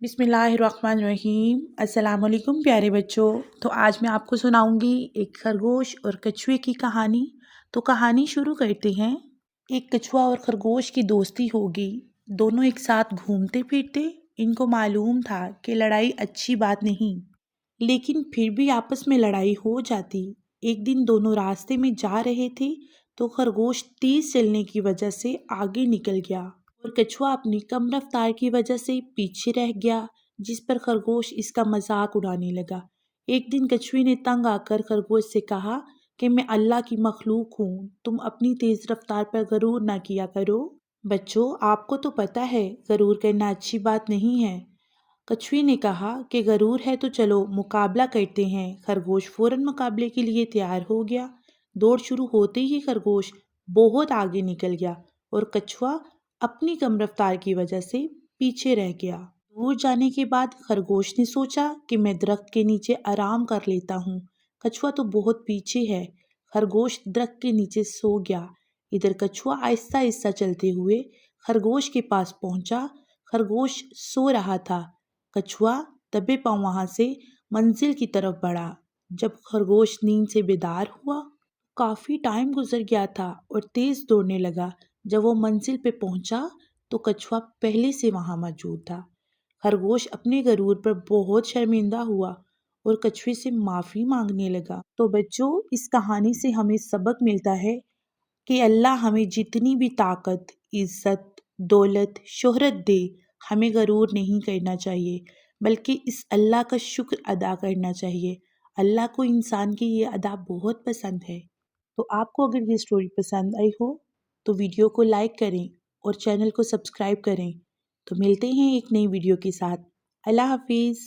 बिस्मिल्लाहिर्रहमानिर्रहीम। अस्सलाम वालेकुम प्यारे बच्चों। तो आज मैं आपको सुनाऊंगी एक खरगोश और कछुए की कहानी। तो कहानी शुरू करते हैं। एक कछुआ और खरगोश की दोस्ती होगी। दोनों एक साथ घूमते फिरते। इनको मालूम था कि लड़ाई अच्छी बात नहीं, लेकिन फिर भी आपस में लड़ाई हो जाती। एक दिन दोनों रास्ते में जा रहे थे तो खरगोश तेज चलने की वजह से आगे निकल गया और कछुआ अपनी कम रफ्तार की वजह से पीछे रह गया, जिस पर खरगोश इसका मजाक उड़ाने लगा। एक दिन कछुए ने तंग आकर खरगोश से कहा कि मैं अल्लाह की मखलूक हूँ, तुम अपनी तेज रफ्तार पर गरूर ना किया करो। बच्चों, आपको तो पता है गरूर करना अच्छी बात नहीं है। कछुए ने कहा कि गरूर है तो चलो मुकाबला करते हैं। खरगोश फौरन मुकाबले के लिए तैयार हो गया। दौड़ शुरू होते ही खरगोश बहुत आगे निकल गया और कछुआ अपनी कम रफ्तार की वजह से पीछे रह गया। दूर जाने के बाद खरगोश ने सोचा कि मैं दरख्त के नीचे आराम कर लेता हूँ। कछुआ तो बहुत पीछे है। खरगोश दरख्त के नीचे सो गया। इधर कछुआ आहिस्ता आहिस्ता चलते हुए खरगोश के पास पहुंचा। खरगोश सो रहा था। कछुआ दबे पांव वहां से मंजिल की तरफ बढ़ा। जब खरगोश नींद से बेदार हुआ, काफी टाइम गुजर गया था और तेज दौड़ने लगा। जब वो मंजिल पे पहुंचा तो कछुआ पहले से वहां मौजूद था। खरगोश अपने गरूर पर बहुत शर्मिंदा हुआ और कछुए से माफी मांगने लगा। तो बच्चों, इस कहानी से हमें सबक मिलता है कि अल्लाह हमें जितनी भी ताकत, इज्जत, दौलत, शोहरत दे, हमें गरूर नहीं करना चाहिए, बल्कि इस अल्लाह का शुक्र अदा करना चाहिए। अल्लाह को इंसान की ये अदा बहुत पसंद है। तो आपको अगर ये स्टोरी पसंद आई हो तो वीडियो को लाइक करें और चैनल को सब्सक्राइब करें। तो मिलते हैं एक नई वीडियो के साथ। अल्लाह हाफिज़।